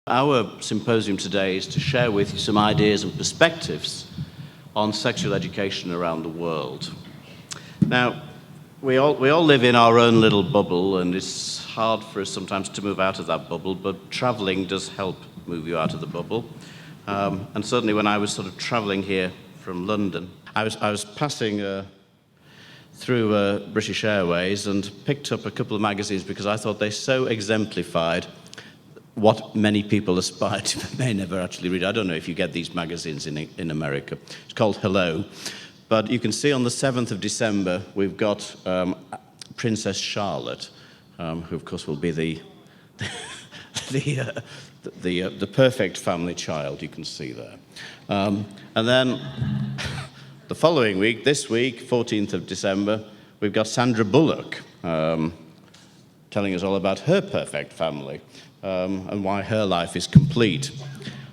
Our symposium today is to share with you some ideas and perspectives on sexual education around the world. Now, we all live in our own little bubble, and it's hard for us sometimes to move out of that bubble, but traveling does help move you out of the bubble. And certainly when I was sort of traveling here from London, I was passing through British Airways and picked up a couple of magazines because I thought they so exemplified what many people aspire to but may never actually read. I don't know if you get these magazines in America. It's called Hello. But you can see on the 7th of December, we've got Princess Charlotte, who of course will be the perfect family child, you can see there. And then the following week, this week, 14th of December, we've got Sandra Bullock telling us all about her perfect family and why her life is complete.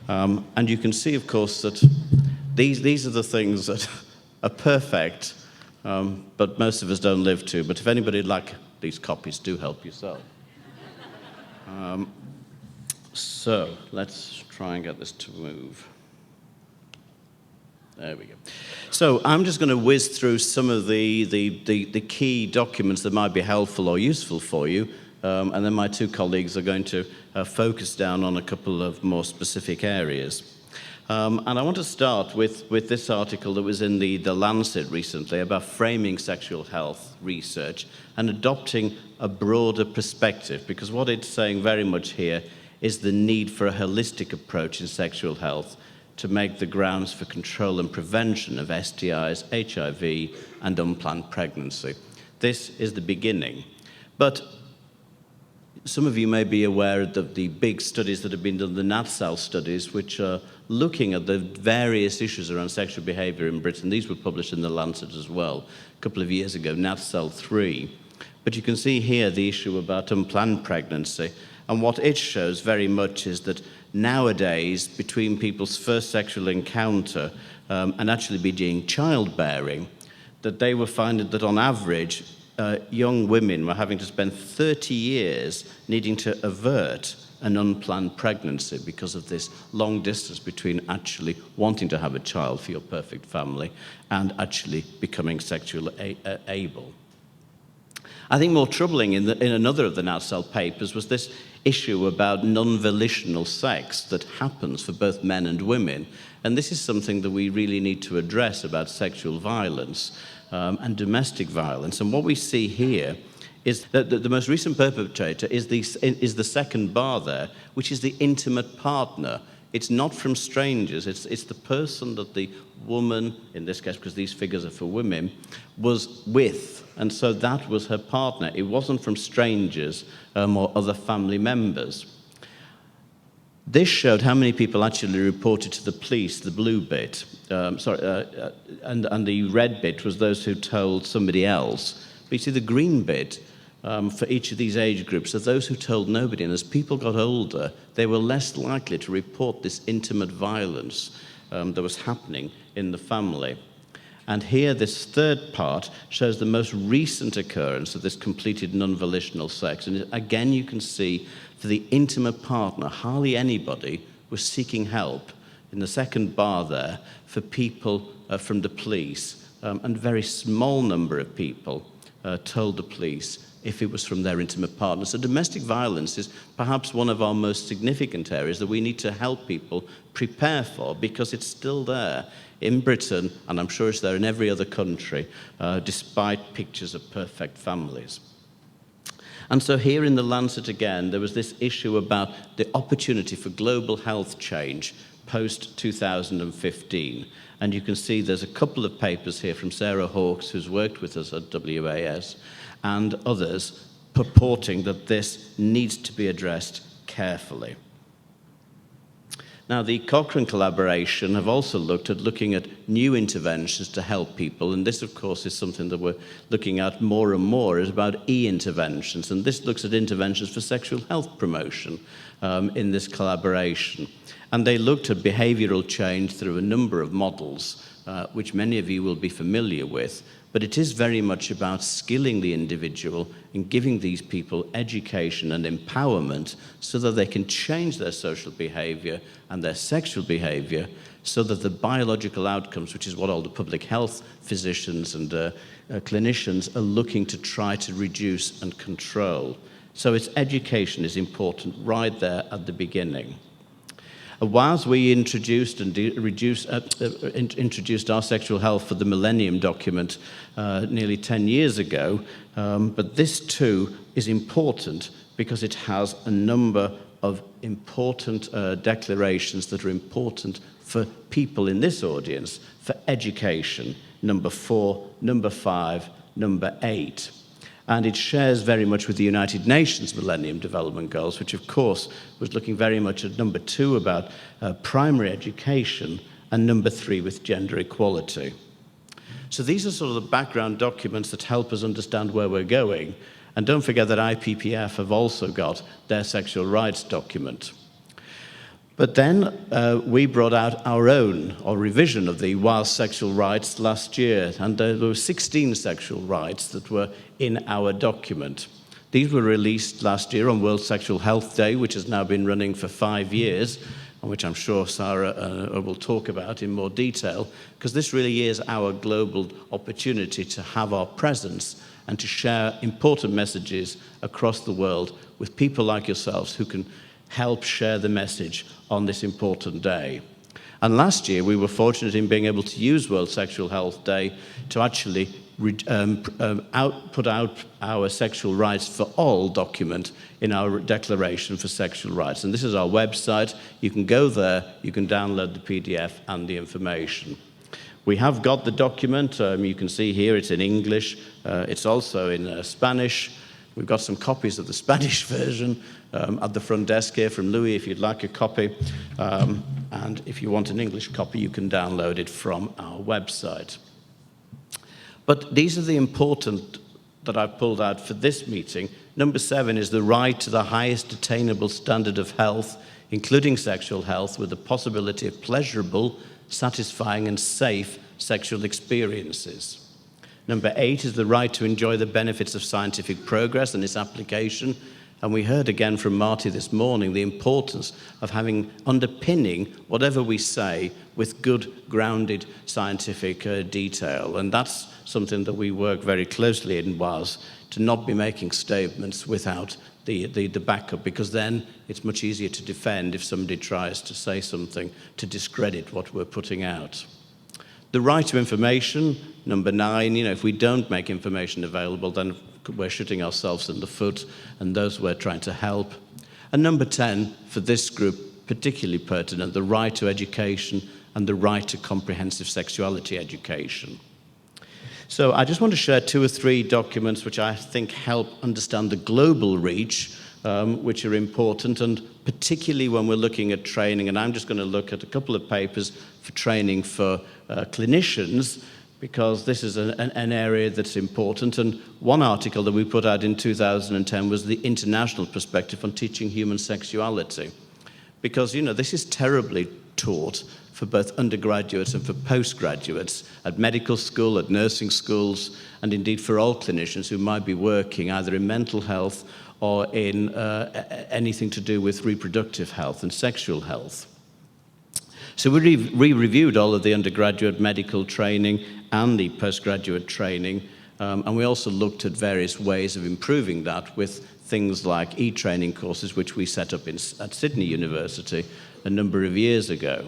And you can see, of course, that these are the things that are perfect, but most of us don't live to. But if anybody would like these copies, do help yourself. So let's try and get this to move. There we go. So I'm just going to whiz through some of the key documents that might be helpful or useful for you, and then my two colleagues are going to focus down on a couple of more specific areas. And I want to start with this article that was in the Lancet recently about framing sexual health research and adopting a broader perspective, because what it's saying very much here is the need for a holistic approach in sexual health to make the grounds for control and prevention of STIs, HIV, and unplanned pregnancy. This is the beginning. But some of you may be aware of the big studies that have been done, the NATSAL studies, which are looking at the various issues around sexual behaviour in Britain. These were published in the Lancet as well a couple of years ago, NATSAL 3. But you can see here the issue about unplanned pregnancy. And what it shows very much is that nowadays, between people's first sexual encounter and actually beginning childbearing, that they were finding that on average, young women were having to spend 30 years needing to avert an unplanned pregnancy because of this long distance between actually wanting to have a child for your perfect family and actually becoming sexually able. I think more troubling in another of the NATSAL papers was this issue about non-volitional sex that happens for both men and women. And this is something that we really need to address about sexual violence and domestic violence. And what we see here is that the most recent perpetrator is the second bar there, which is the intimate partner. It's not from strangers, it's the person that the woman, in this case, because these figures are for women, was with. And so that was her partner. It wasn't from strangers or other family members. This showed how many people actually reported to the police, the blue bit, and the red bit was those who told somebody else. But you see, the green bit for each of these age groups are those who told nobody. And as people got older, they were less likely to report this intimate violence that was happening in the family. And here, this third part shows the most recent occurrence of this completed non-volitional sex. And again, you can see for the intimate partner, hardly anybody was seeking help in the second bar there for people from the police. And a very small number of people told the police if it was from their intimate partner. So domestic violence is perhaps one of our most significant areas that we need to help people prepare for, because it's still there in Britain, and I'm sure it's there in every other country, despite pictures of perfect families. And so here in the Lancet again, there was this issue about the opportunity for global health change post-2015. And you can see there's a couple of papers here from Sarah Hawkes, who's worked with us at WAS, and others purporting that this needs to be addressed carefully. Now, the Cochrane collaboration have also looking at new interventions to help people, and this, of course, is something that we're looking at more and more, is about e-interventions, and this looks at interventions for sexual health promotion in this collaboration. And they looked at behavioral change through a number of models, which many of you will be familiar with. But it is very much about skilling the individual and giving these people education and empowerment so that they can change their social behavior and their sexual behavior so that the biological outcomes, which is what all the public health physicians and clinicians are looking to try to reduce and control. So its education is important right there at the beginning. Whilst we introduced our sexual health for the Millennium document nearly 10 years ago, but this too is important because it has a number of important declarations that are important for people in this audience, for education, number 4, number 5, number 8. And it shares very much with the United Nations Millennium Development Goals, which of course was looking very much at number 2 about primary education and number 3 with gender equality. So these are sort of the background documents that help us understand where we're going. And don't forget that IPPF have also got their sexual rights document. But then we brought out our own, or revision of the WILE sexual rights last year, and there were 16 sexual rights that were in our document. These were released last year on World Sexual Health Day, which has now been running for 5 years, and which I'm sure Sara will talk about in more detail, because this really is our global opportunity to have our presence and to share important messages across the world with people like yourselves who can help share the message on this important day. And last year we were fortunate in being able to use World Sexual Health Day to actually put out our sexual rights for all document in our Declaration for Sexual Rights. And this is our website. You can go there, you can download the PDF and the information. We have got the document. You can see here it's in English. It's also in Spanish. We've got some copies of the Spanish version at the front desk here from Louis if you'd like a copy. And if you want an English copy, you can download it from our website. But these are the important that I've pulled out for this meeting. Number 7 is the right to the highest attainable standard of health, including sexual health, with the possibility of pleasurable, satisfying, and safe sexual experiences. Number 8 is the right to enjoy the benefits of scientific progress and its application. And we heard again from Marty this morning the importance of having underpinning whatever we say with good grounded scientific detail. And that's something that we work very closely in, was to not be making statements without the backup, because then it's much easier to defend if somebody tries to say something to discredit what we're putting out. The right to information, number 9, if we don't make information available, then we're shooting ourselves in the foot and those we're trying to help. And number 10, for this group, particularly pertinent, the right to education and the right to comprehensive sexuality education. So I just want to share 2 or 3 documents which I think help understand the global reach, which are important, and particularly when we're looking at training. And I'm just going to look at a couple of papers for training for clinicians, because this is an area that's important. And one article that we put out in 2010 was the International Perspective on Teaching Human Sexuality. Because, this is terribly taught for both undergraduates and for postgraduates at medical school, at nursing schools, and indeed for all clinicians who might be working either in mental health or in anything to do with reproductive health and sexual health. So we reviewed all of the undergraduate medical training and the postgraduate training, and we also looked at various ways of improving that with things like e-training courses, which we set up at Sydney University a number of years ago.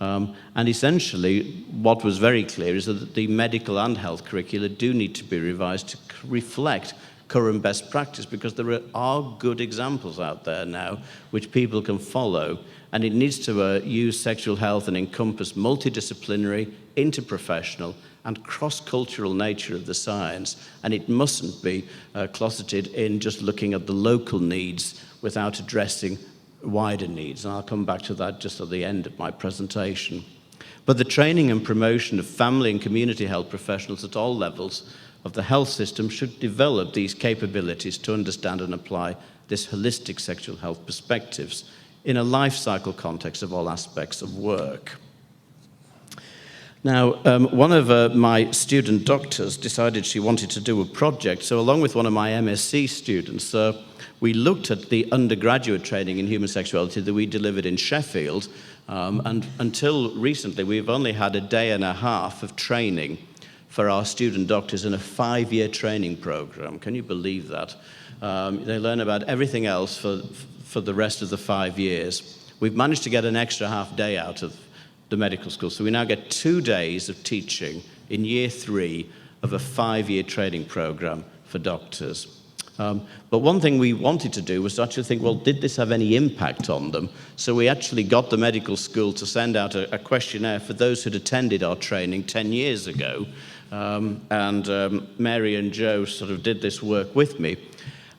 And essentially, what was very clear is that the medical and health curricula do need to be revised to reflect current best practice, because there are good examples out there now which people can follow, and it needs to use sexual health and encompass multidisciplinary, interprofessional, and cross-cultural nature of the science, and it mustn't be closeted in just looking at the local needs without addressing wider needs, and I'll come back to that just at the end of my presentation. But the training and promotion of family and community health professionals at all levels of the health system should develop these capabilities to understand and apply this holistic sexual health perspectives in a life cycle context of all aspects of work. Now, one of my student doctors decided she wanted to do a project, so along with one of my MSc students, we looked at the undergraduate training in human sexuality that we delivered in Sheffield, and until recently we've only had a day and a half of training for our student doctors in a 5-year training program. Can you believe that? They learn about everything else for the rest of the 5 years. We've managed to get an extra half day out of the medical school, so we now get 2 days of teaching in year 3 of a 5-year training program for doctors. But one thing we wanted to do was to actually think, well, did this have any impact on them? So we actually got the medical school to send out a questionnaire for those who'd attended our training 10 years ago. Mary and Joe sort of did this work with me.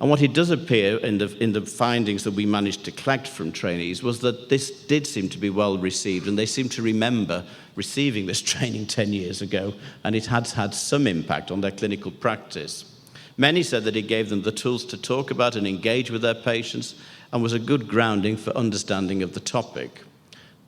And what it does appear in the findings that we managed to collect from trainees was that this did seem to be well received, and they seem to remember receiving this training 10 years ago, and it has had some impact on their clinical practice. Many said that it gave them the tools to talk about and engage with their patients and was a good grounding for understanding of the topic.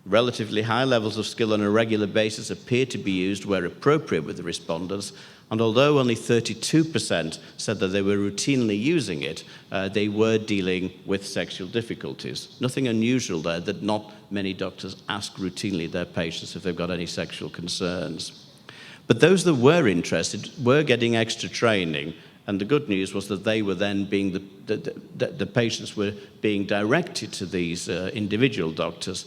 Relatively high levels of skill on a regular basis appear to be used where appropriate with the respondents, and although only 32% said that they were routinely using it, they were dealing with sexual difficulties. Nothing unusual there that not many doctors ask routinely their patients if they've got any sexual concerns. But those that were interested were getting extra training, and the good news was that they were then being the patients were being directed to these individual doctors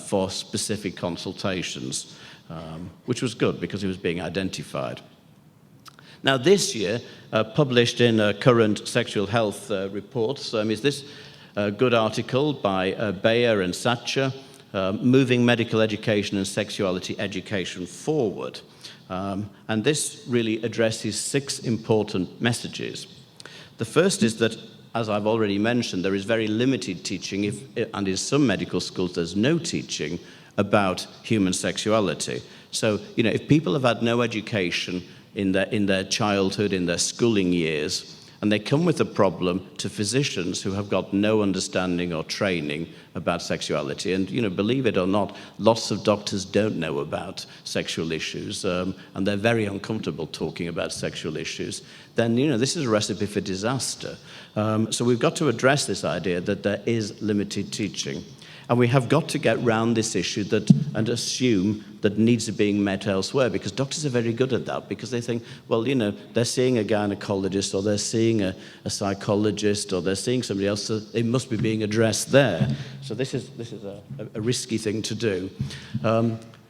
for specific consultations, which was good because it was being identified. Now this year, published in Current Sexual Health Reports, is this good article by Bayer and Satcher, Moving Medical Education and Sexuality Education Forward. And this really addresses 6 important messages. The first is that, as I've already mentioned, there is very limited teaching, and in some medical schools there's no teaching about human sexuality. So, if people have had no education in their childhood, in their schooling years, and they come with a problem to physicians who have got no understanding or training about sexuality. And, believe it or not, lots of doctors don't know about sexual issues, and they're very uncomfortable talking about sexual issues. Then, this is a recipe for disaster. So we've got to address this idea that there is limited teaching. And we have got to get round this issue and assume that needs are being met elsewhere, because doctors are very good at that, because they think, well, they're seeing a gynecologist, or they're seeing a psychologist, or they're seeing somebody else, so it must be being addressed there. So this is a risky thing to do.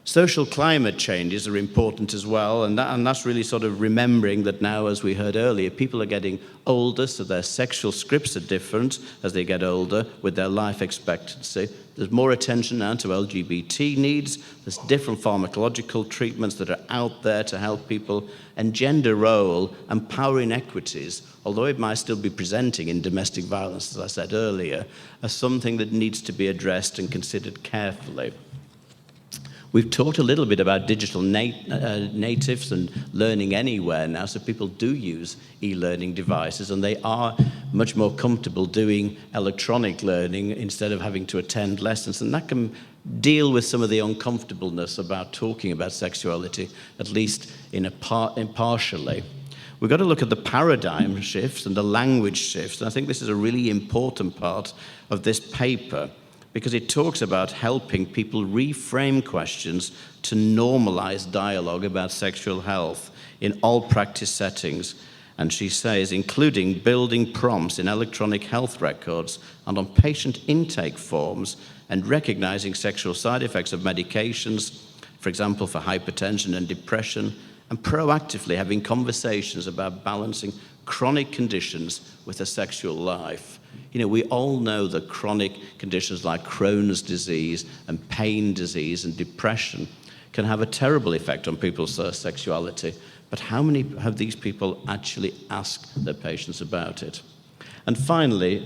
Social climate changes are important as well, and that's really sort of remembering that now, as we heard earlier, people are getting older, so their sexual scripts are different as they get older with their life expectancy. There's more attention now to LGBT needs. There's different pharmacological treatments that are out there to help people, and gender role and power inequities, although it might still be presenting in domestic violence, as I said earlier, as something that needs to be addressed and considered carefully. We've talked a little bit about digital natives and learning anywhere now, so people do use e-learning devices, and they are much more comfortable doing electronic learning instead of having to attend lessons, and that can deal with some of the uncomfortableness about talking about sexuality, at least impartially. We've got to look at the paradigm shifts and the language shifts, and I think this is a really important part of this paper, because it talks about helping people reframe questions to normalize dialogue about sexual health in all practice settings. And she says, including building prompts in electronic health records and on patient intake forms, and recognizing sexual side effects of medications, for example, for hypertension and depression, and proactively having conversations about balancing chronic conditions with a sexual life. We all know that chronic conditions like Crohn's disease and pain disease and depression can have a terrible effect on people's sexuality. But how many have these people actually asked their patients about it? And finally,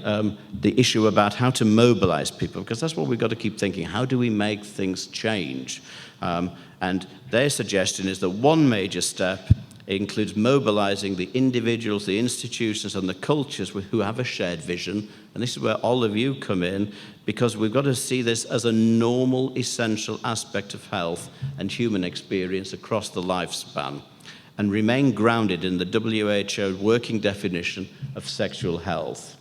the issue about how to mobilize people, because that's what we've got to keep thinking. How do we make things change? And their suggestion is that one major step It includes mobilizing the individuals, the institutions, and the cultures who have a shared vision. And this is where all of you come in, because we've got to see this as a normal, essential aspect of health and human experience across the lifespan, and remain grounded in the WHO working definition of sexual health.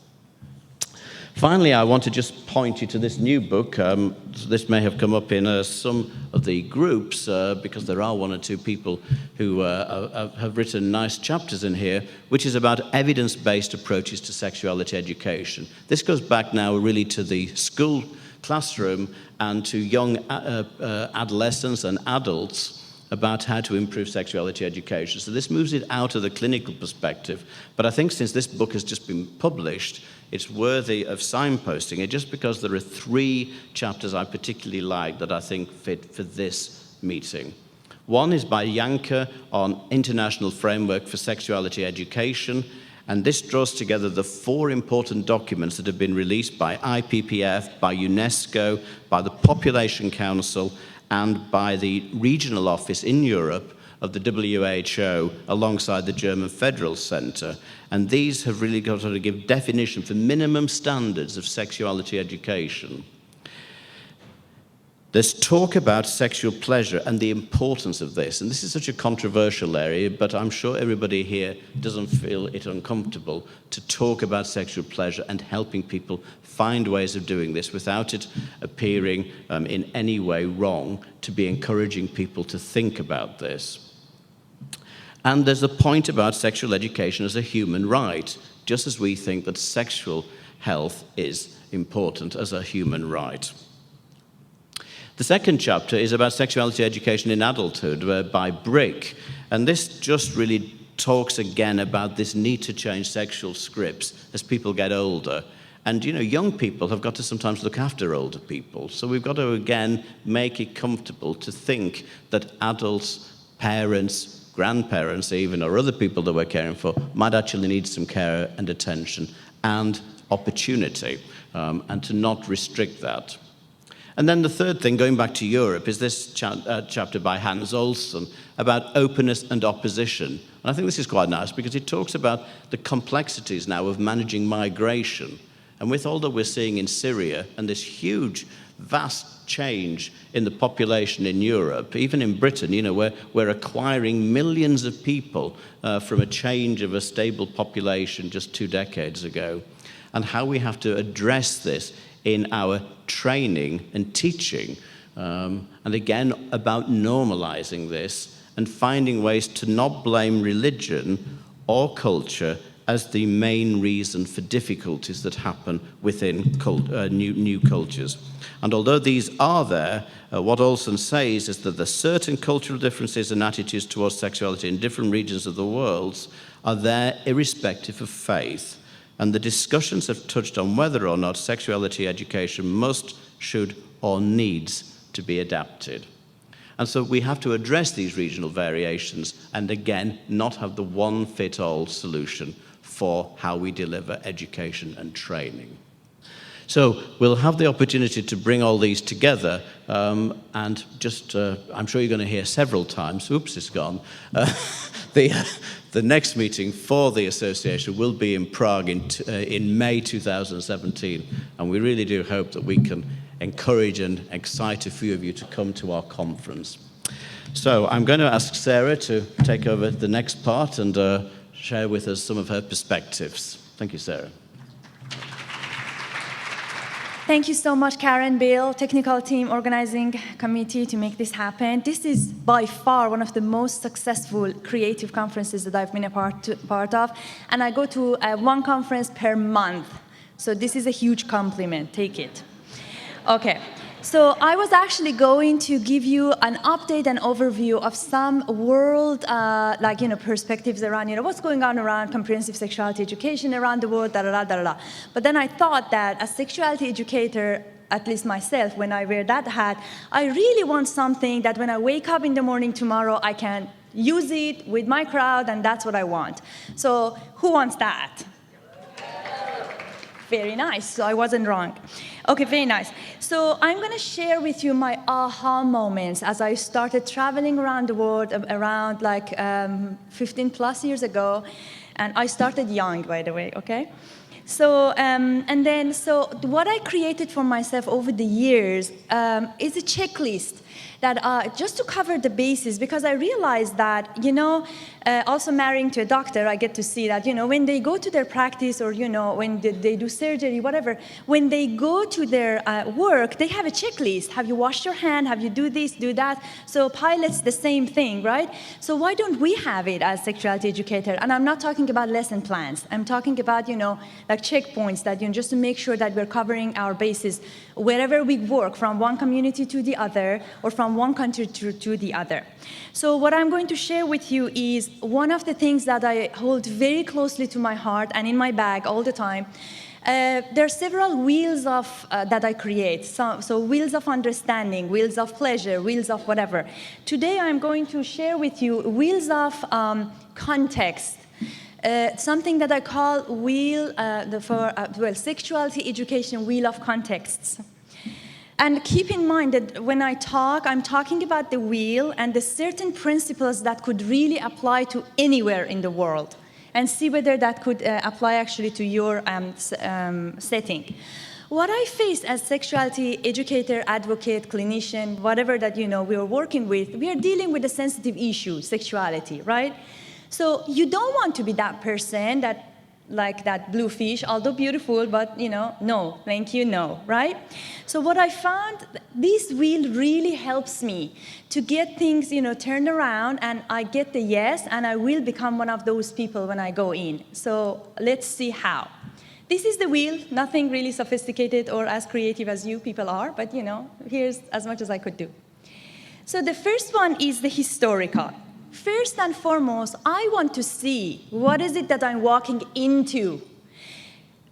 Finally, I want to just point you to this new book. This may have come up in some of the groups because there are one or two people who have written nice chapters in here, which is about evidence-based approaches to sexuality education. This goes back now really to the school classroom and to young adolescents and adults about how to improve sexuality education. So this moves it out of the clinical perspective. But I think since this book has just been published, it's worthy of signposting it, just because there are 3 chapters I particularly like that I think fit for this meeting. One is by Janke on International Framework for Sexuality Education, and this draws together the 4 important documents that have been released by IPPF, by UNESCO, by the Population Council, and by the regional office in Europe of the WHO alongside the German Federal Center. And these have really got to give definition for minimum standards of sexuality education. There's talk about sexual pleasure and the importance of this. And this is such a controversial area, but I'm sure everybody here doesn't feel it uncomfortable to talk about sexual pleasure and helping people find ways of doing this without it appearing in any way wrong, to be encouraging people to think about this. And there's a point about sexual education as a human right, just as we think that sexual health is important as a human right. The second chapter is about sexuality education in adulthood by Brick. And this just really talks again about this need to change sexual scripts as people get older. And, you know, young people have got to sometimes look after older people. So we've got to, again, make it comfortable to think that adults, parents, grandparents even, or other people that we're caring for, might actually need some care and attention and opportunity, and to not restrict that. And then the third thing, going back to Europe, is this chapter by Hans Olsen about openness and opposition. And I think this is quite nice because it talks about the complexities now of managing migration. And with all that we're seeing in Syria and this huge, vast change in the population in Europe, even in Britain, you know, we're acquiring millions of people from a change of a stable population just 2 decades ago, and how we have to address this in our training and teaching, and again about normalizing this and finding ways to not blame religion or culture as the main reason for difficulties that happen within new cultures. And although these are there, what Olsen says is that the certain cultural differences and attitudes towards sexuality in different regions of the world are there irrespective of faith. And the discussions have touched on whether or not sexuality education must, should, or needs to be adapted. And so we have to address these regional variations and, again, not have the one-fit-all solution for how we deliver education and training. So we'll have the opportunity to bring all these together, and just, I'm sure you're going to hear several times, oops, it's gone, the next meeting for the association will be in Prague in May 2017, and we really do hope that we can encourage and excite a few of you to come to our conference. So I'm going to ask Sarah to take over the next part and share with us some of her perspectives. Thank you, Sarah. Thank you so much, Karen, Bill, technical team, organizing committee to make this happen. This is by far one of the most successful creative conferences that I've been a part of. And I go to one conference per month. So this is a huge compliment. Take it. Okay. So I was actually going to give you an update and overview of some world, perspectives around, what's going on around comprehensive sexuality education around the world, But then I thought that as sexuality educator, at least myself, when I wear that hat, I really want something that when I wake up in the morning tomorrow, I can use it with my crowd, and that's what I want. So who wants that? Very nice. So I wasn't wrong. Okay, very nice. So I'm going to share with you my aha moments as I started traveling around the world around like 15 plus years ago. And I started young, by the way, okay? So, so what I created for myself over the years is a checklist that just to cover the bases, because I realized that, also marrying to a doctor, I get to see that, when they go to their practice or, when they do surgery, whatever, when they go to their work, they have a checklist. Have you washed your hand? Have you do this, do that? So pilots, the same thing, right? So why don't we have it as sexuality educator? And I'm not talking about lesson plans. I'm talking about, like checkpoints that, just to make sure that we're covering our bases wherever we work, from one community to the other, or from one country to the other. So what I'm going to share with you is one of the things that I hold very closely to my heart and in my bag all the time. There are several wheels of that I create. So wheels of understanding, wheels of pleasure, wheels of whatever. Today I'm going to share with you wheels of context. Something that I call sexuality education wheel of contexts. And keep in mind that when I talk, I'm talking about the wheel and the certain principles that could really apply to anywhere in the world, and see whether that could apply actually to your setting. What I face as sexuality educator, advocate, clinician, whatever that we are working with, we are dealing with a sensitive issue, sexuality, right? So you don't want to be that person that, like that blue fish, although beautiful, but no, thank you, no, right? So what I found, this wheel really helps me to get things, turned around, and I get the yes, and I will become one of those people when I go in. So let's see how. This is the wheel, nothing really sophisticated or as creative as you people are, but here's as much as I could do. So the first one is the historical. First and foremost, I want to see what is it that I'm walking into.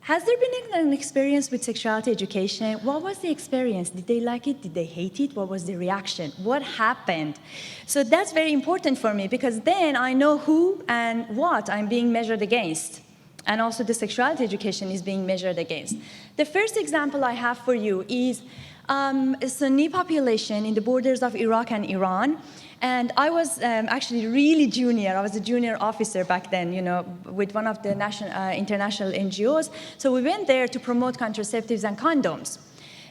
Has there been an experience with sexuality education? What was the experience? Did they like it? Did they hate it? What was the reaction? What happened? So that's very important for me, because then I know who and what I'm being measured against. And also the sexuality education is being measured against. The first example I have for you is a Sunni population in the borders of Iraq and Iran. And I was actually really junior. I was a junior officer back then, with one of the international NGOs. So we went there to promote contraceptives and condoms.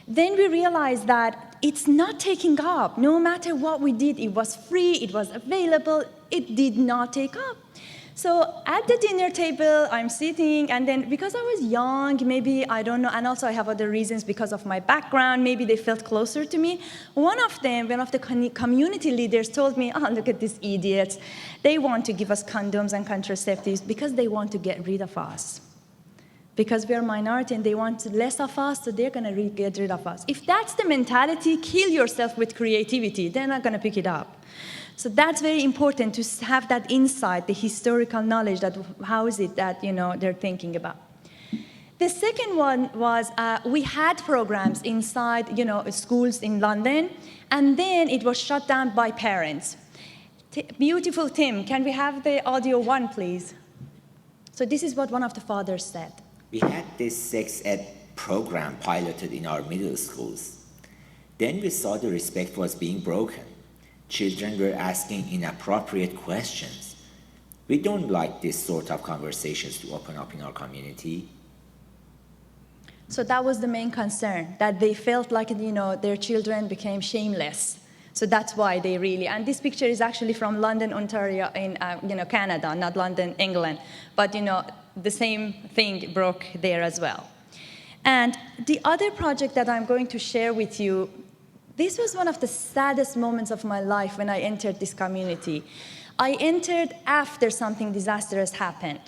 Then we realized that it's not taking up. No matter what we did, it was free, it was available, it did not take up. So at the dinner table, I'm sitting, and then because I was young, maybe, I don't know, and also I have other reasons because of my background, maybe they felt closer to me. One of the community leaders told me, oh, look at these idiots. They want to give us condoms and contraceptives because they want to get rid of us. Because we're a minority and they want less of us, so they're going to get rid of us. If that's the mentality, kill yourself with creativity. They're not going to pick it up. So that's very important to have that insight, the historical knowledge that how is it that they're thinking about. The second one was we had programs inside schools in London, and then it was shut down by parents. Beautiful Tim, can we have the audio one, please? So this is what one of the fathers said. We had this sex ed program piloted in our middle schools. Then we saw the respect was being broken. Children were asking inappropriate questions. We don't like this sort of conversations to open up in our community. So that was the main concern, that they felt like their children became shameless. So that's why they really, and this picture is actually from London, Ontario, in Canada, not London, England. But the same thing broke there as well. And the other project that I'm going to share with you, this was one of the saddest moments of my life when I entered this community. I entered after something disastrous happened.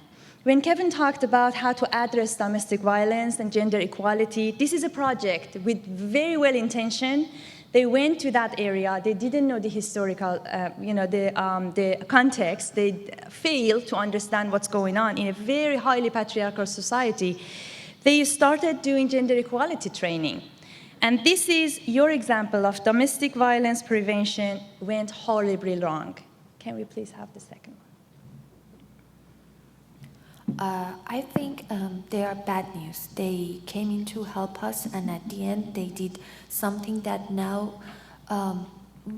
When Kevan talked about how to address domestic violence and gender equality, this is a project with very well intention. They went to that area. They didn't know the historical, the context. They failed to understand what's going on in a very highly patriarchal society. They started doing gender equality training. And this is your example of domestic violence prevention went horribly wrong. Can we please have the second I think they are bad news. They came in to help us, and at the end they did something that now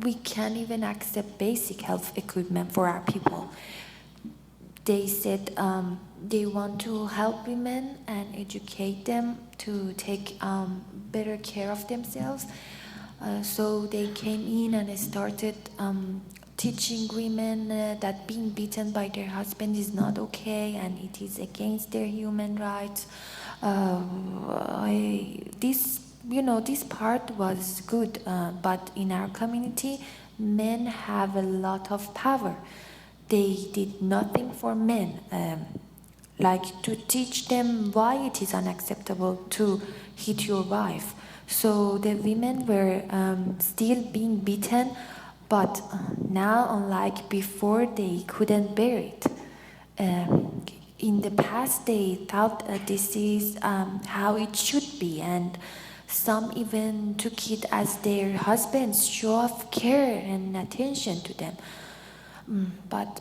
we can't even accept basic health equipment for our people. They said they want to help women and educate them to take better care of themselves. So they came in and started teaching women that being beaten by their husband is not okay and it is against their human rights. This part was good, but in our community, men have a lot of power. They did nothing for men, like to teach them why it is unacceptable to hit your wife. So the women were still being beaten, but now, unlike before, they couldn't bear it. In the past, they thought this is how it should be, and some even took it as their husbands show of care and attention to them. But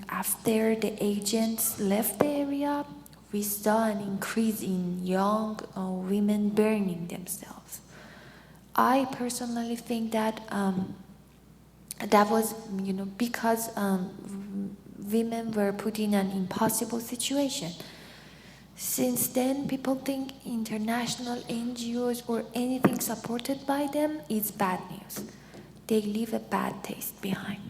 after the agents left the area, we saw an increase in young women burning themselves. I personally think that that was, because women were put in an impossible situation. Since then, people think international NGOs or anything supported by them is bad news. They leave a bad taste behind.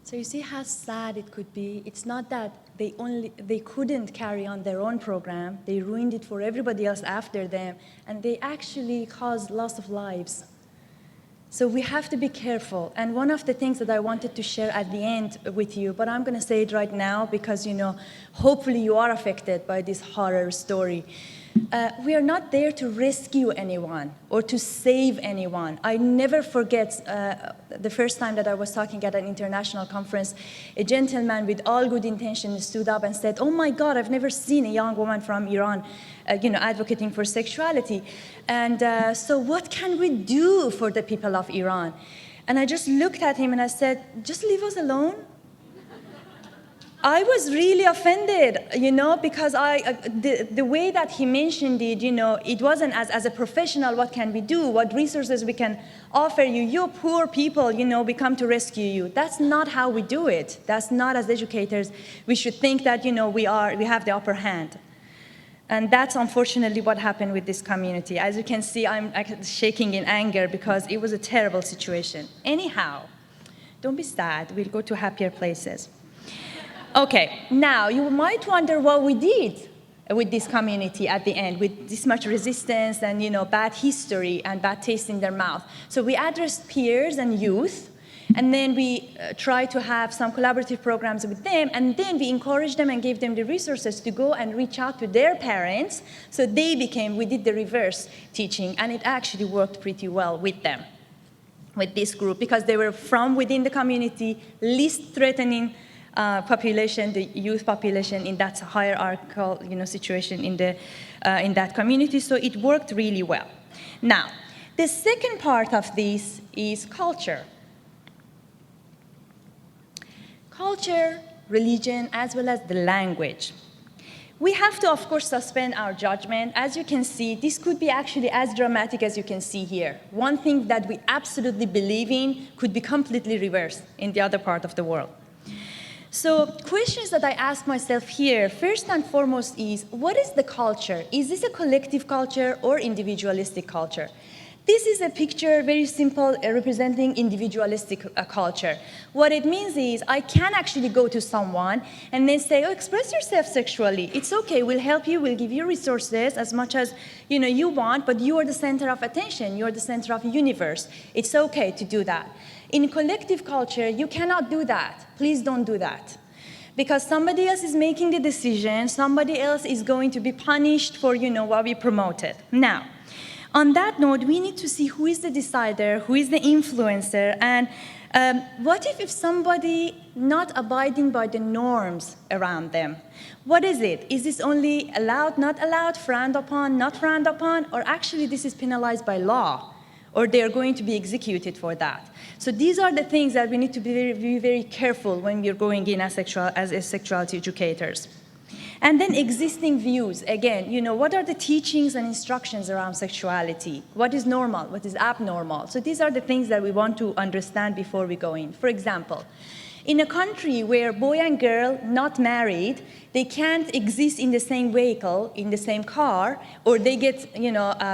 So you see how sad it could be. It's not that they couldn't carry on their own program. They ruined it for everybody else after them, and they actually caused loss of lives. So we have to be careful. And one of the things that I wanted to share at the end with you, but I'm going to say it right now because, hopefully you are affected by this horror story. We are not there to rescue anyone or to save anyone. I never forget the first time that I was talking at an international conference, a gentleman with all good intentions stood up and said, "Oh my God, I've never seen a young woman from Iran advocating for sexuality. And so what can we do for the people of Iran?" And I just looked at him and I said, "Just leave us alone." I was really offended, because the way that he mentioned it, it wasn't as a professional, what can we do, what resources we can offer you, you poor people, we come to rescue you. That's not how we do it. That's not, as educators, we should think that, we have the upper hand. And that's unfortunately what happened with this community. As you can see, I'm shaking in anger because it was a terrible situation. Anyhow, don't be sad, we'll go to happier places. Okay, now you might wonder what we did with this community at the end, with this much resistance and bad history and bad taste in their mouth. So we addressed peers and youth, and then we tried to have some collaborative programs with them, and then we encouraged them and gave them the resources to go and reach out to their parents. So we did the reverse teaching, and it actually worked pretty well with them, with this group, because they were from within the community, least threatening population, the youth population in that hierarchical situation in that community. So it worked really well. Now, the second part of this is culture. Culture, religion, as well as the language. We have to, of course, suspend our judgment. As you can see, this could be actually as dramatic as you can see here. One thing that we absolutely believe in could be completely reversed in the other part of the world. So questions that I ask myself here, first and foremost, is what is the culture? Is this a collective culture or individualistic culture? This is a picture, very simple, representing individualistic culture. What it means is I can actually go to someone and then say, "Oh, express yourself sexually. It's okay, we'll help you, we'll give you resources as much as you want, but you are the center of attention, you are the center of the universe. It's okay to do that." In collective culture, you cannot do that. Please don't do that. Because somebody else is making the decision, somebody else is going to be punished for what we promoted. Now, on that note, we need to see who is the decider, who is the influencer, and what if somebody not abiding by the norms around them? What is it? Is this only allowed, not allowed, frowned upon, not frowned upon, or actually this is penalized by law, or they're going to be executed for that? So these are the things that we need to be very, very careful when we're going in as sexuality educators. And then existing views. Again, what are the teachings and instructions around sexuality? What is normal? What is abnormal? So these are the things that we want to understand before we go in. For example, in a country where boy and girl not married, they can't exist in the same vehicle, in the same car, or they get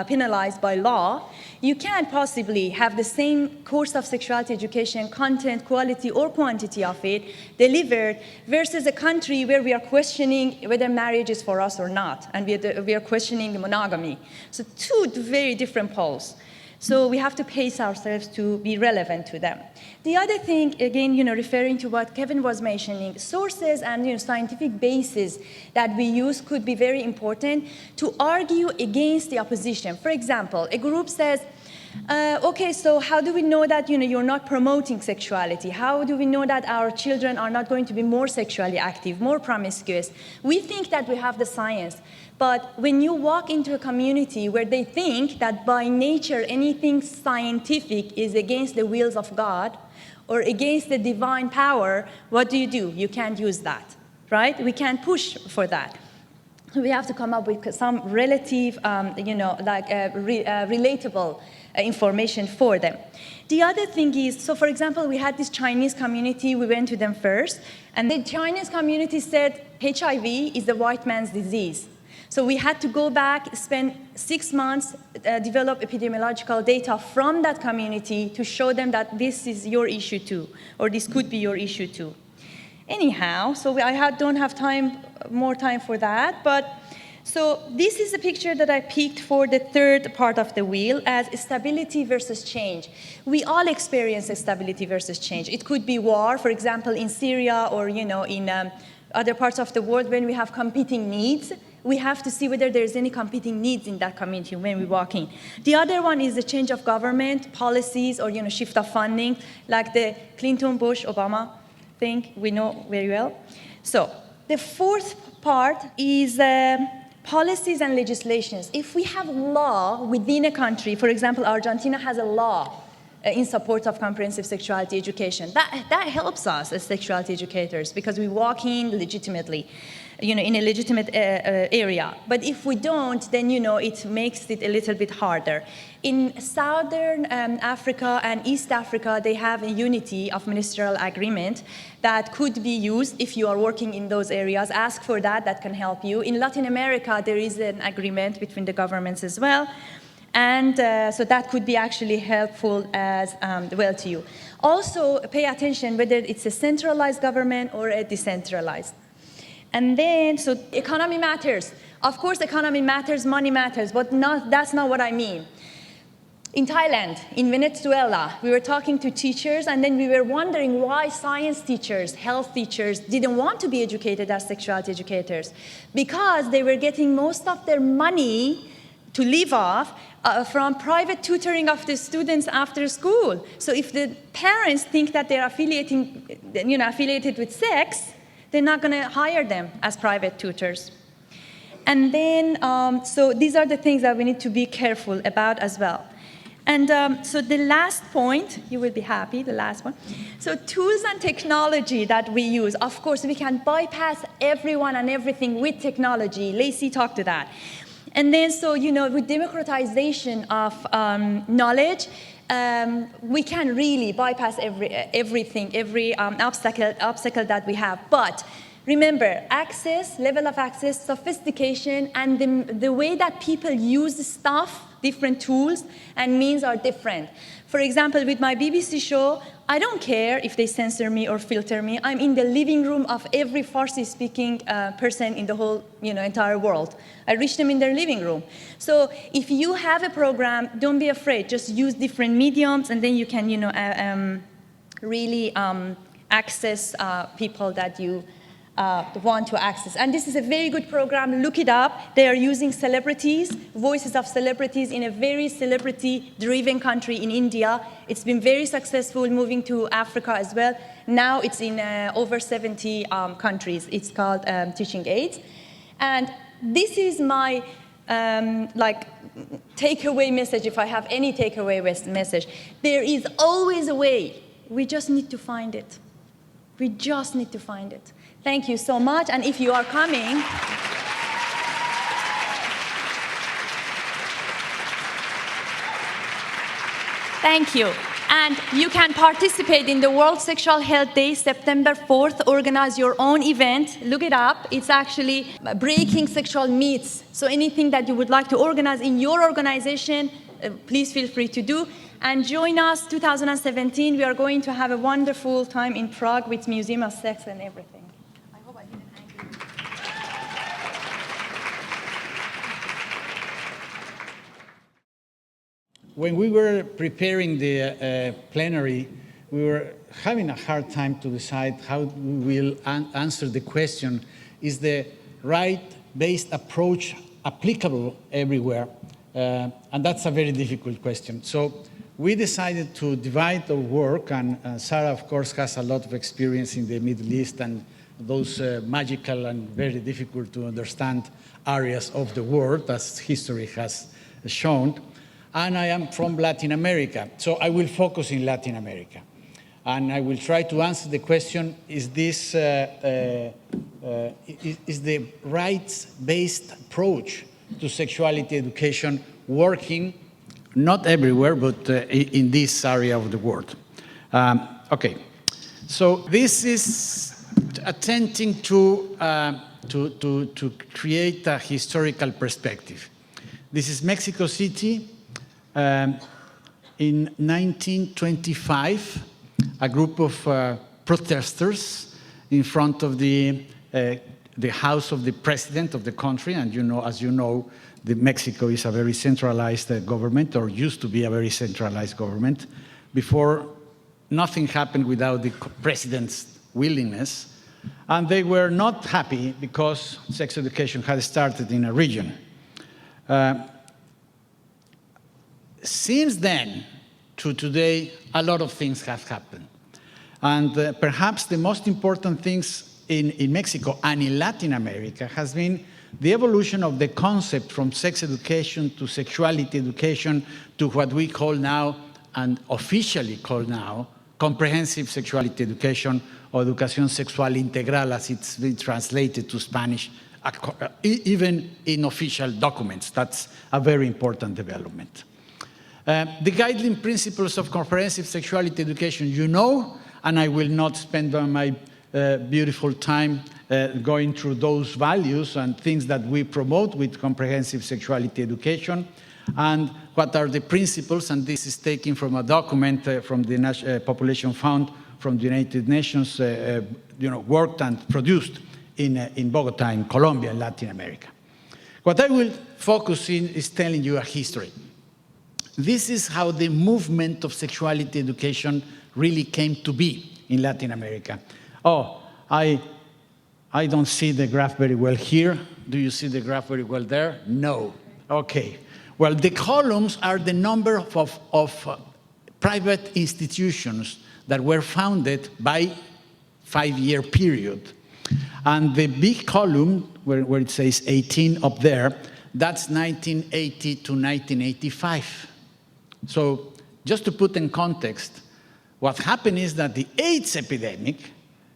penalized by law, you can't possibly have the same course of sexuality education, content, quality, or quantity of it delivered versus a country where we are questioning whether marriage is for us or not, and we are questioning monogamy. So two very different poles. So we have to pace ourselves to be relevant to them. The other thing, again, referring to what Kevan was mentioning, sources and scientific bases that we use could be very important to argue against the opposition. For example, a group says, okay, so how do we know that you're not promoting sexuality? How do we know that our children are not going to be more sexually active, more promiscuous? We think that we have the science. But when you walk into a community where they think that by nature anything scientific is against the wills of God or against the divine power, what do? You can't use that, right? We can't push for that. We have to come up with some relative, relatable information for them. The other thing is, so for example, we had this Chinese community, we went to them first, and the Chinese community said HIV is the white man's disease. So we had to go back, spend 6 months, develop epidemiological data from that community to show them that this is your issue too, or this could be your issue too. Anyhow, so don't have more time for that, but so this is a picture that I picked for the third part of the wheel as stability versus change. We all experience stability versus change. It could be war, for example, in Syria or in other parts of the world when we have competing needs. We have to see whether there's any competing needs in that community when we walk in. The other one is the change of government, policies, or shift of funding, like the Clinton, Bush, Obama thing we know very well. So the fourth part is policies and legislations. If we have law within a country, for example, Argentina has a law in support of comprehensive sexuality education. That helps us as sexuality educators because we walk in legitimately, in a legitimate area. But if we don't, then it makes it a little bit harder. In Southern Africa and East Africa, they have a unity of ministerial agreement that could be used if you are working in those areas. Ask for that, that can help you. In Latin America, there is an agreement between the governments as well. And so that could be actually helpful as well to you. Also, pay attention whether it's a centralized government or a decentralized. And then, so economy matters. Of course, economy matters, money matters, but that's not what I mean. In Thailand, in Venezuela, we were talking to teachers, and then we were wondering why science teachers, health teachers didn't want to be educated as sexuality educators. Because they were getting most of their money to live off from private tutoring of the students after school. So if the parents think that they're affiliated with sex, they're not going to hire them as private tutors. And then, so these are the things that we need to be careful about as well. And so the last point, you will be happy, the last one. So tools and technology that we use. Of course, we can bypass everyone and everything with technology. Lacey talked to that. And then, so, with democratization of knowledge, we can really bypass everything, every obstacle that we have. But remember, access, level of access, sophistication, and the way that people use stuff, different tools and means are different. For example, with my BBC show, I don't care if they censor me or filter me. I'm in the living room of every Farsi-speaking person in the whole, entire world. I reach them in their living room. So if you have a program, don't be afraid. Just use different mediums, and then you can, really access people that you want to access. And this is a very good program. Look it up. They are using celebrities, voices of celebrities in a very celebrity-driven country in India. It's been very successful moving to Africa as well. Now it's in over 70 countries. It's called Teaching Aids. And this is my takeaway message, if I have any takeaway message. There is always a way. We just need to find it. We just need to find it. Thank you so much, and if you are coming, Thank you. And you can participate in the World Sexual Health Day, September 4th. Organize your own event. Look it up. It's actually breaking sexual myths. So anything that you would like to organize in your organization, please feel free to do. And join us 2017. We are going to have a wonderful time in Prague with Museum of Sex and everything. I hope I didn't hang you. When we were preparing the plenary, we were having a hard time to decide how we will answer the question, is the right-based approach applicable everywhere? And that's a very difficult question. So we decided to divide our work, and Sara, of course, has a lot of experience in the Middle East and those magical and very difficult to understand areas of the world, as history has shown. And I am from Latin America, so I will focus in Latin America. And I will try to answer the question, is this is the rights-based approach to sexuality education working, not everywhere, but in this area of the world? Okay, so this is attempting to create a historical perspective. This is Mexico City. In 1925, a group of protesters in front of the house of the president of the country, and as you know, Mexico is a very centralized government, or used to be a very centralized government. Before, nothing happened without the president's willingness, and they were not happy because sex education had started in a region. Since then to today, a lot of things have happened. And perhaps the most important things in Mexico and in Latin America has been the evolution of the concept from sex education to sexuality education to what we call now, and officially call now, comprehensive sexuality education, or educación sexual integral, as it's been translated to Spanish, even in official documents. That's a very important development. The guiding principles of comprehensive sexuality education, you know, and I will not spend my beautiful time going through those values and things that we promote with comprehensive sexuality education, and what are the principles, and this is taken from a document from the Population Fund from the United Nations, worked and produced in Bogota, in Colombia, in Latin America. What I will focus in is telling you a history. This is how the movement of sexuality education really came to be in Latin America. Oh, I don't see the graph very well here. Do you see the graph very well there? No. Okay. Well, the columns are the number of private institutions that were founded by 5-year period. And the big column, where it says 18 up there, that's 1980 to 1985. So just to put in context, what happened is that the AIDS epidemic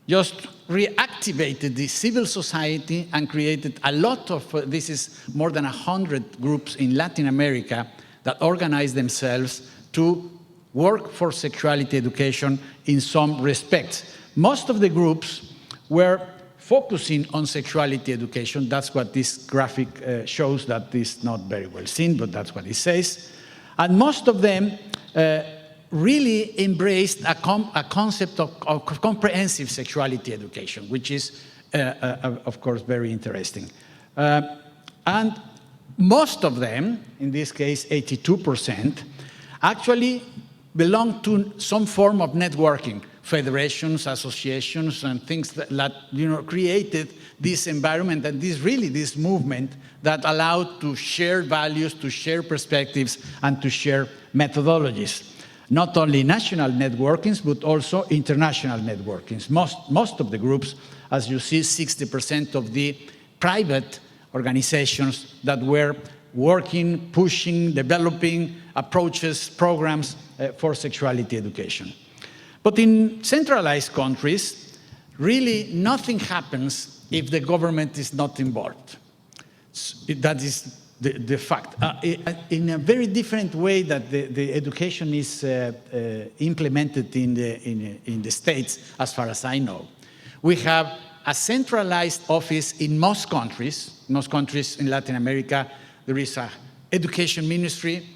just reactivated the civil society and created a lot of, this is more than 100 groups in Latin America that organized themselves to work for sexuality education in some respects. Most of the groups were focusing on sexuality education. That's what this graphic shows. That is not very well seen, but that's what it says. And most of them really embraced a concept of comprehensive sexuality education, which is, of course, very interesting. And most of them, in this case 82%, actually belong to some form of networking, federations, associations, and things that created this environment and this movement that allowed to share values, to share perspectives, and to share methodologies. Not only national networkings, but also international networkings. Most of the groups, as you see, 60% of the private organizations that were working, pushing, developing approaches, programs for sexuality education. But in centralized countries, really nothing happens if the government is not involved. That is the fact. In a very different way that the education is implemented in the States, as far as I know. We have a centralized office in most countries. Most countries in Latin America, there is an education ministry,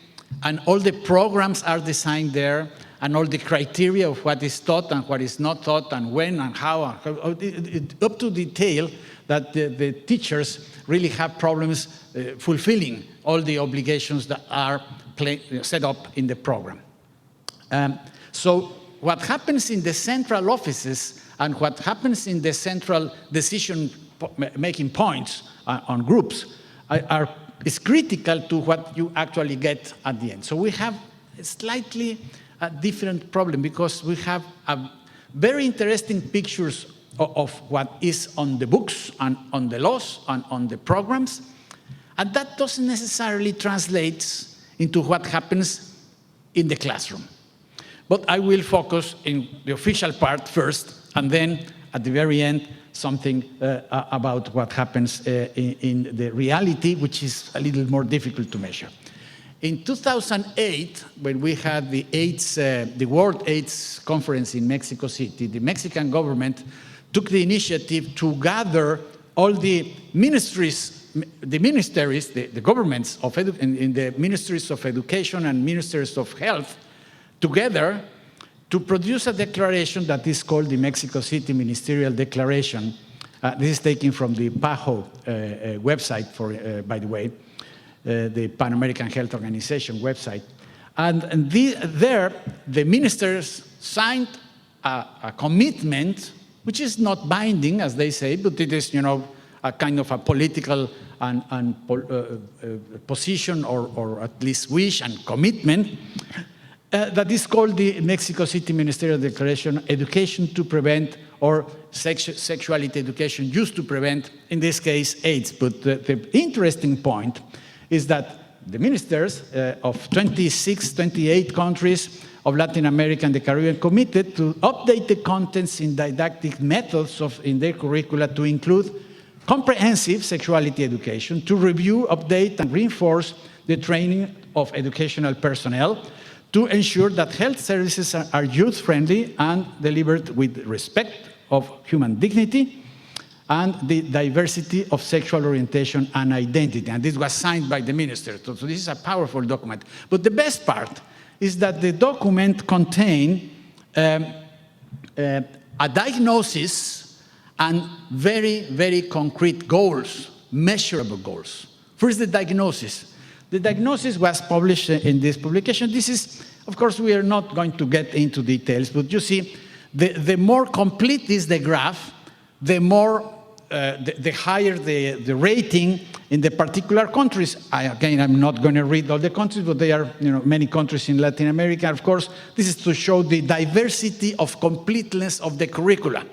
and all the programs are designed there, and all the criteria of what is taught and what is not taught, and when and how, up to detail, that the teachers really have problems fulfilling all the obligations that are set up in the program. So what happens in the central offices and what happens in the central decision-making points on groups is critical to what you actually get at the end. So we have a slightly different problem because we have very interesting pictures of what is on the books and on the laws and on the programs, and that doesn't necessarily translate into what happens in the classroom. But I will focus in the official part first, and then at the very end, something about what happens in the reality, which is a little more difficult to measure. In 2008, when we had the World AIDS Conference in Mexico City, the Mexican government took the initiative to gather all the ministries, the governments in the ministries of education and ministries of health together to produce a declaration that is called the Mexico City Ministerial Declaration. This is taken from the PAHO website, by the way, the Pan American Health Organization website. And there, the ministers signed a commitment, which is not binding, as they say, but it is, a kind of a political position or at least wish and commitment that is called the Mexico City Ministerial Declaration, Education to Prevent, or Sexuality Education Used to Prevent, in this case, AIDS. But the interesting point is that the ministers of 26, 28 countries of Latin America and the Caribbean committed to update the contents in didactic methods in their curricula to include comprehensive sexuality education, to review, update, and reinforce the training of educational personnel, to ensure that health services are youth-friendly and delivered with respect of human dignity and the diversity of sexual orientation and identity. And this was signed by the minister. So this is a powerful document. But the best part is that the document contains a diagnosis and very, very concrete goals, measurable goals. First, the diagnosis. The diagnosis was published in this publication. This is, of course, we are not going to get into details, but you see, the more complete is the graph, the more, the higher the rating in the particular countries. Again, I'm not going to read all the countries, but there are many countries in Latin America. Of course, this is to show the diversity of completeness of the curricula.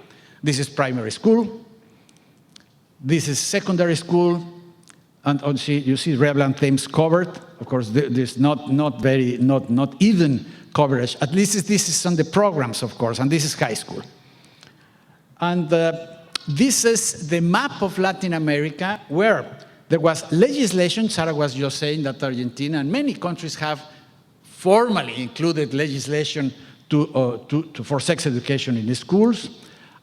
This is primary school. This is secondary school. And you see relevant themes covered. Of course, there's not even coverage. At least this is on the programs, of course, and this is high school. And this is the map of Latin America, where there was legislation. Sara was just saying that Argentina and many countries have formally included legislation for sex education in the schools.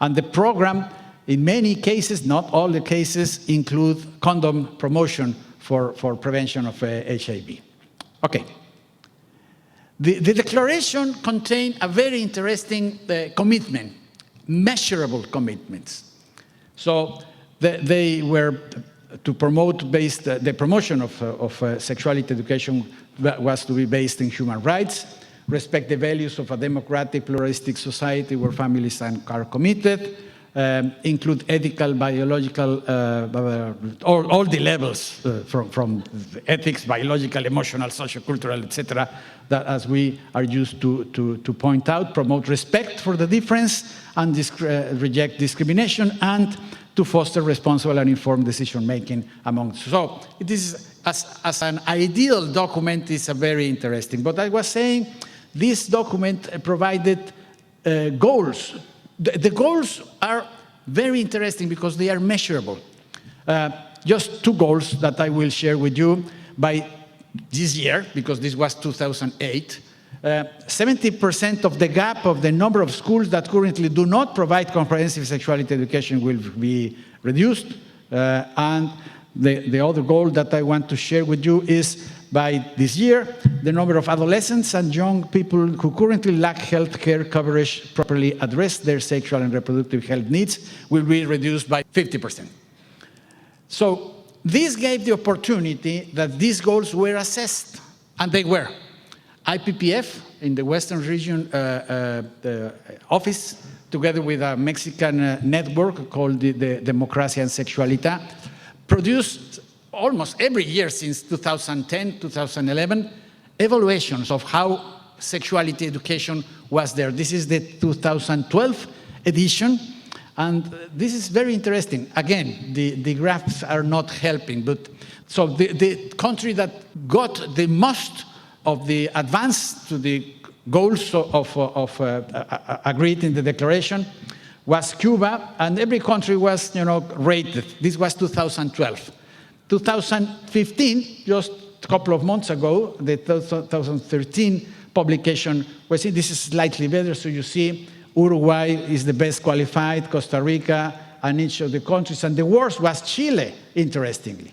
And the program, in many cases, not all the cases, include condom promotion for prevention of HIV. Okay. The declaration contained a very interesting commitment, measurable commitments. So they were to promote the promotion of sexuality education was to be based in human rights, respect the values of a democratic, pluralistic society where families are committed, include ethical, biological, all the levels from ethics, biological, emotional, social-cultural, etc., that as we are used to point out, promote respect for the difference and reject discrimination, and to foster responsible and informed decision-making among. So it is, as an ideal document, is a very interesting. But I was saying, this document provided goals. The goals are very interesting because they are measurable. Just two goals that I will share with you. by this year, because this was 2008, 70% of the gap of the number of schools that currently do not provide comprehensive sexuality education will be reduced. And the other goal that I want to share with you is by this year, the number of adolescents and young people who currently lack health care coverage properly address their sexual and reproductive health needs will be reduced by 50%. So this gave the opportunity that these goals were assessed, and they were. IPPF in the Western region the office, together with a Mexican network called the Democracia and Sexuality, produced almost every year since 2010, 2011, evaluations of how sexuality education was there. This is the 2012 edition, and this is very interesting. Again, the graphs are not helping, but so the country that got the most of the advance to the goals of agreed in the declaration was Cuba, and every country was, rated. This was 2012. 2015, just a couple of months ago, the 2013 publication was, this is slightly better, so you see Uruguay is the best qualified, Costa Rica, and each of the countries, and the worst was Chile, interestingly.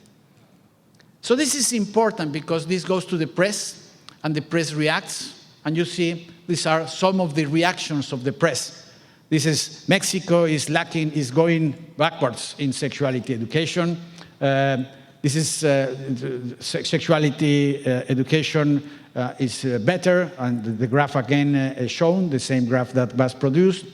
So this is important because this goes to the press, and the press reacts, and you see these are some of the reactions of the press. This is Mexico is lacking, is going backwards in sexuality education. This is sexuality education is better, and the graph again is shown, the same graph that was produced.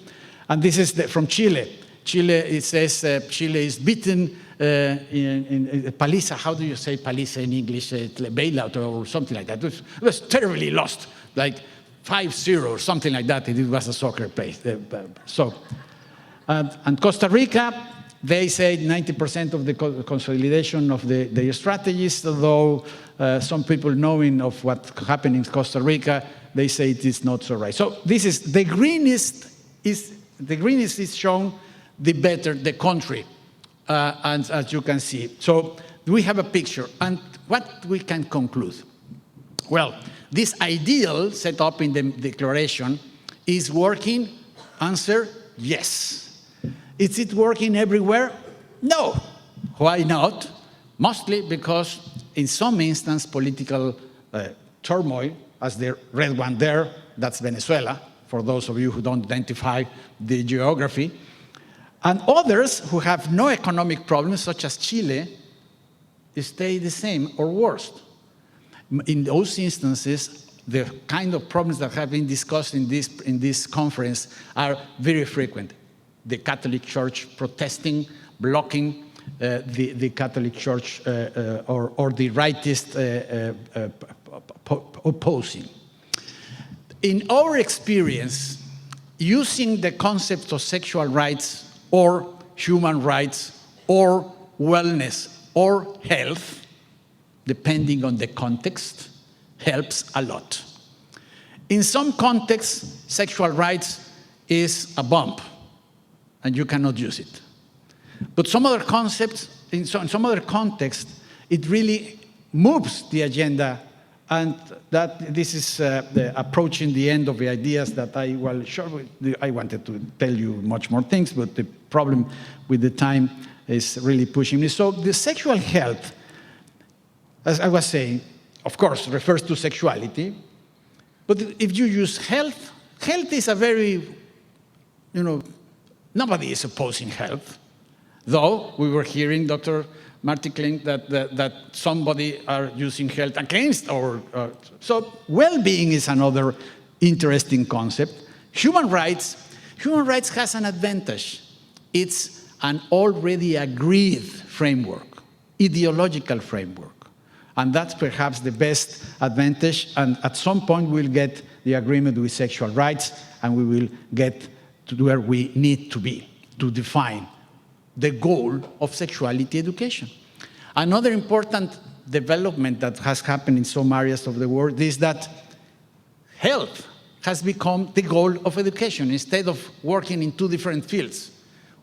And this is from Chile. Chile, it says Chile is beaten in paliza. How do you say paliza in English? Bailout or something like that. It was terribly lost, like 5-0 or something like that. It was a soccer place. And Costa Rica, they say 90% of the consolidation of their strategies, although some people knowing of what happened in Costa Rica, they say it is not so right. So this is the greenest is shown, the better the country, and as you can see. So we have a picture, and what we can conclude? Well, this ideal set up in the declaration is working. Answer, yes. Is it working everywhere? No. Why not? Mostly because in some instance, political turmoil, as the red one there, that's Venezuela, for those of you who don't identify the geography, and others who have no economic problems, such as Chile, stay the same or worse. In those instances, the kind of problems that have been discussed in this conference are very frequent. The Catholic Church protesting, blocking the Catholic Church or the rightist opposing. In our experience, using the concept of sexual rights or human rights or wellness or health, depending on the context, helps a lot. In some contexts, sexual rights is a bump, and you cannot use it. But some other concepts, in some other context, it really moves the agenda, and that this is approaching the end of the ideas that I will show. I wanted to tell you much more things, but the problem with the time is really pushing me. So the sexual health, as I was saying, of course, refers to sexuality, but if you use health, health is a very, nobody is opposing health, though we were hearing Dr. Marty claim that somebody are using health against our, so well-being is another interesting concept. Human rights has an advantage. It's an already agreed framework, ideological framework. And that's perhaps the best advantage, and at some point we'll get the agreement with sexual rights, and we will get to where we need to be to define the goal of sexuality education. Another important development that has happened in some areas of the world is that health has become the goal of education. Instead of working in two different fields,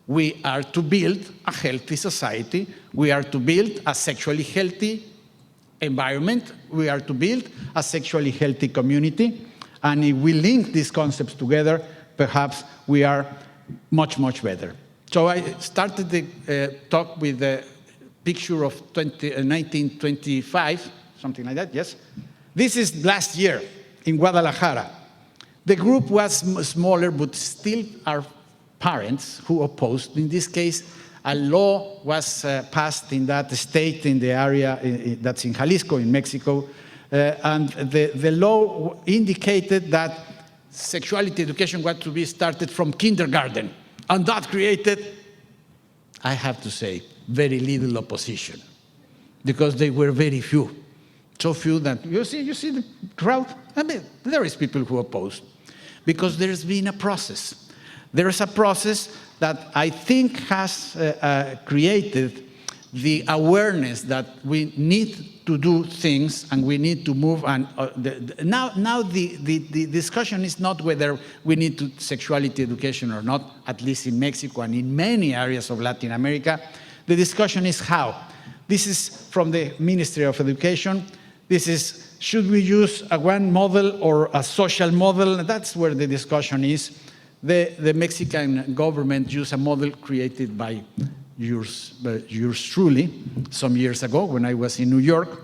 we are to build a healthy society. We are to build a sexually healthy environment. We are to build a sexually healthy community. And if we link these concepts together, perhaps we are much, much better. So I started the talk with a picture of 1925, something like that, yes? This is last year in Guadalajara. The group was smaller, but still our parents who opposed. In this case, a law was passed in that state, in the area that's in Jalisco, in Mexico, and the law indicated that sexuality education was to be started from kindergarten. And that created, I have to say, very little opposition, because they were very few. So few that, you see the crowd? I mean, there is people who oppose, because there's been a process. There is a process that I think has created the awareness that we need to do things and we need to move. And now the discussion is not whether we need to sexuality education or not, at least in Mexico and in many areas of Latin America. The discussion is how. This is from the Ministry of Education. This is, should we use a one model or a social model? That's where the discussion is. The Mexican government used a model created by yours truly some years ago when I was in New York.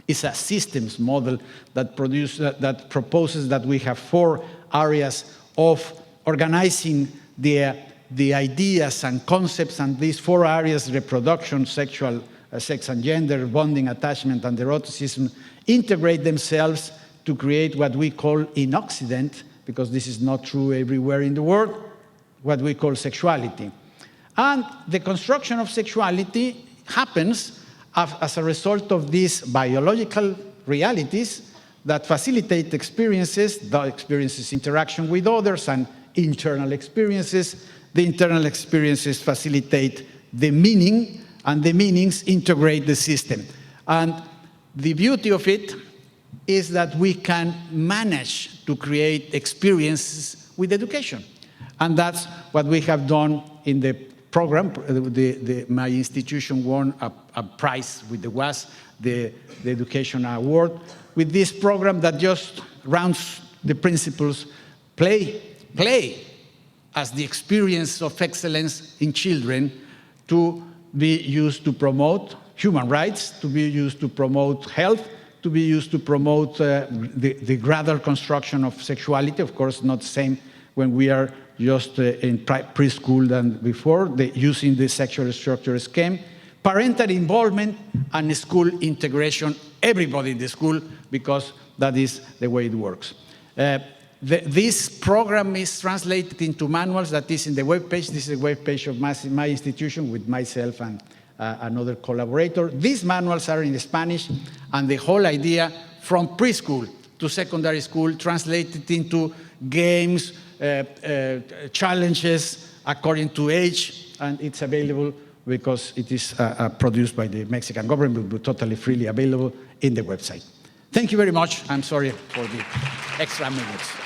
It's a systems model that proposes that we have 4 areas of organizing the ideas and concepts, and these 4 areas: reproduction, sexual, sex and gender, bonding, attachment, and eroticism, integrate themselves to create what we call in Occident, because this is not true everywhere in the world, what we call sexuality. And the construction of sexuality happens as a result of these biological realities that facilitate experiences, the experiences interaction with others, and internal experiences. The internal experiences facilitate the meaning, and the meanings integrate the system. And the beauty of it is that we can manage to create experiences with education. And that's what we have done in the program. My institution won a prize with the WAS, the Education Award, with this program that just rounds the principles: play as the experience of excellence in children, to be used to promote human rights, to be used to promote health, to be used to promote the gradual construction of sexuality. Of course, not the same when we are just in preschool than before, using the sexual structure scheme, parental involvement, and school integration, everybody in the school, because that is the way it works. This program is translated into manuals that is in the webpage. This is the webpage of my institution with myself and another collaborator. These manuals are in Spanish, and the whole idea from preschool to secondary school translated into games, challenges according to age, and it's available because it is produced by the Mexican government, but totally freely available in the website. Thank you very much. I'm sorry for the extra minutes.